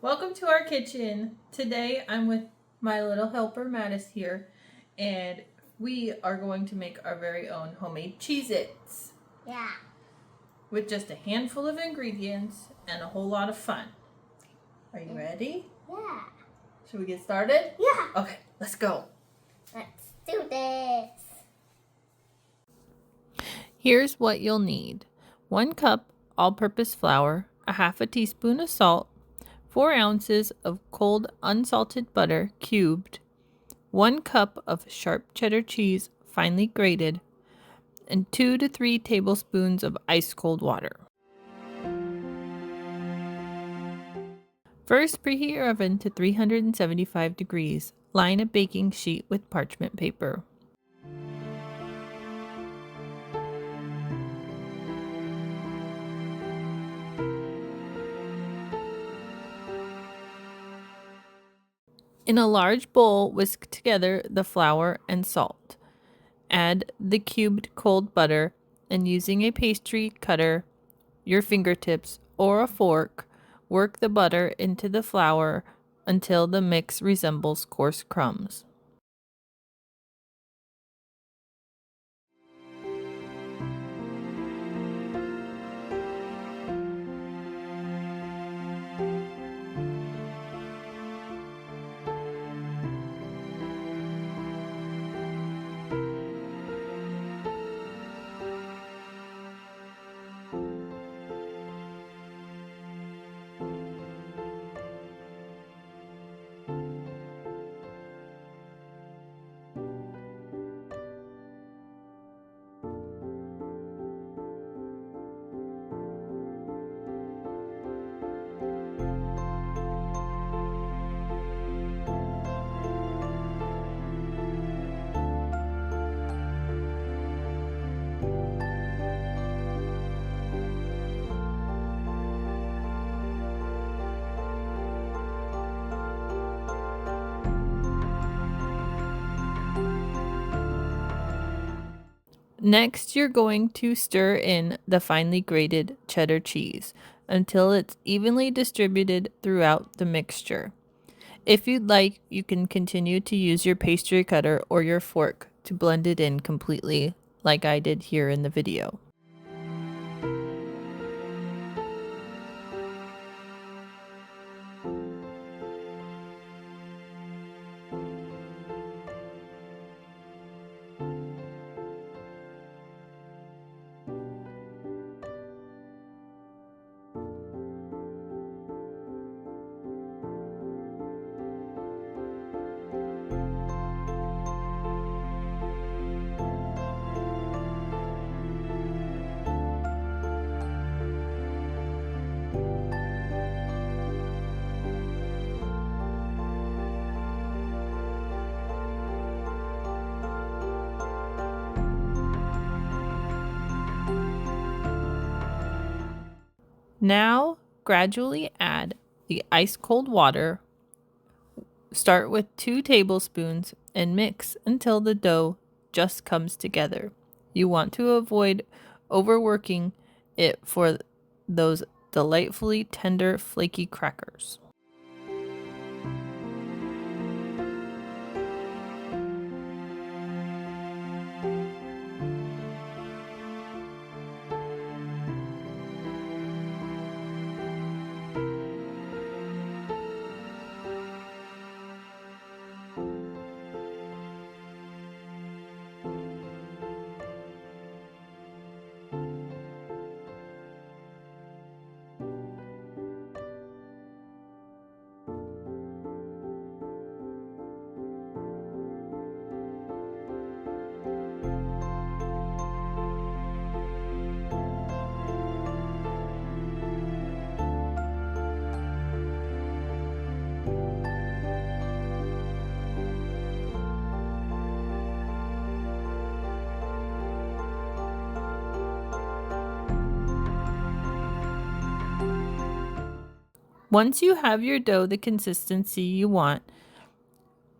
Welcome to our kitchen. Today I'm with my little helper Mattis here, and we are going to make our very own homemade Cheez-Its. Yeah. With just a handful of ingredients and a whole lot of fun. Are you ready? Yeah. Should we get started? Yeah. Okay, let's go. Let's do this. Here's what you'll need. 1 cup all-purpose flour, a half a teaspoon of salt, 4 ounces of cold unsalted butter cubed, 1 cup of sharp cheddar cheese finely grated, and 2 to 3 tablespoons of ice cold water. First, preheat your oven to 375 degrees. Line a baking sheet with parchment paper. In a large bowl, whisk together the flour and salt. Add the cubed cold butter, and using a pastry cutter, your fingertips, or a fork, work the butter into the flour until the mix resembles coarse crumbs. Next, you're going to stir in the finely grated cheddar cheese until it's evenly distributed throughout the mixture. If you'd like, you can continue to use your pastry cutter or your fork to blend it in completely, like I did here in the video. Now, gradually add the ice cold water. Start with 2 tablespoons and mix until the dough just comes together. You want to avoid overworking it for those delightfully tender, flaky crackers. Once you have your dough the consistency you want,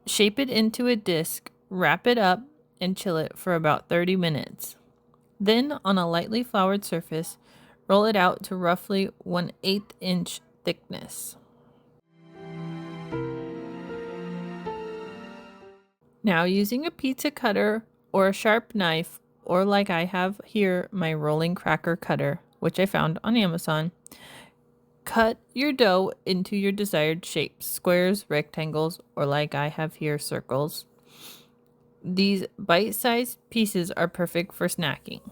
shape it into a disc, wrap it up, and chill it for about 30 minutes. Then, on a lightly floured surface, roll it out to roughly 1/8 inch thickness. Now using a pizza cutter or a sharp knife, or like I have here, my rolling cracker cutter, which I found on Amazon, cut your dough into your desired shapes, squares, rectangles, or like I have here, circles. These bite-sized pieces are perfect for snacking.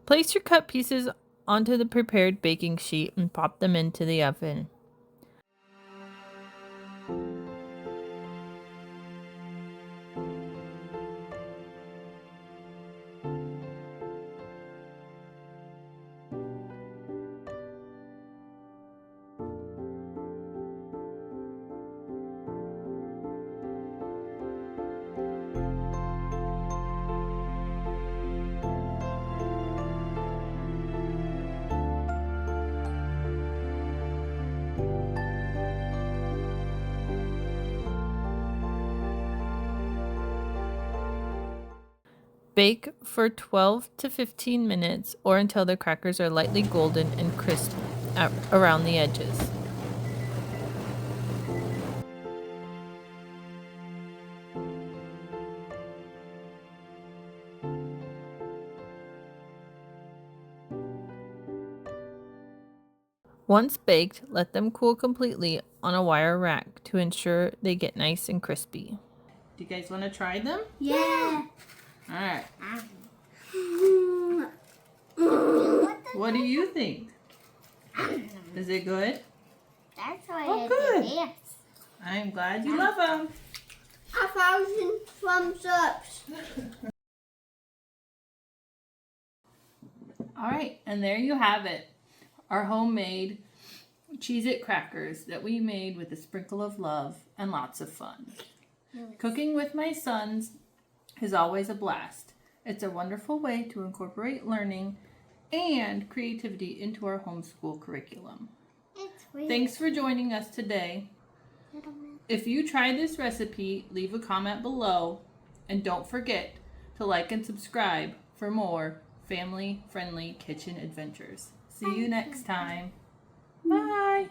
Place your cut pieces onto the prepared baking sheet and pop them into the oven. Bake for 12 to 15 minutes or until the crackers are lightly golden and crisp around the edges. Once baked, let them cool completely on a wire rack to ensure they get nice and crispy. Do you guys want to try them? Yeah. All right. What do you think? Is it good? That's why Oh, I good. did this. I'm glad you love them. 1,000 thumbs ups. All right, and there you have it. Our homemade Cheez-It crackers that we made with a sprinkle of love and lots of fun. Cooking with my sons is always a blast. It's a wonderful way to incorporate learning and creativity into our homeschool curriculum. It's weird. Thanks for joining us today. If you try this recipe, leave a comment below and don't forget to like and subscribe for more family-friendly kitchen adventures. See you next time. Bye.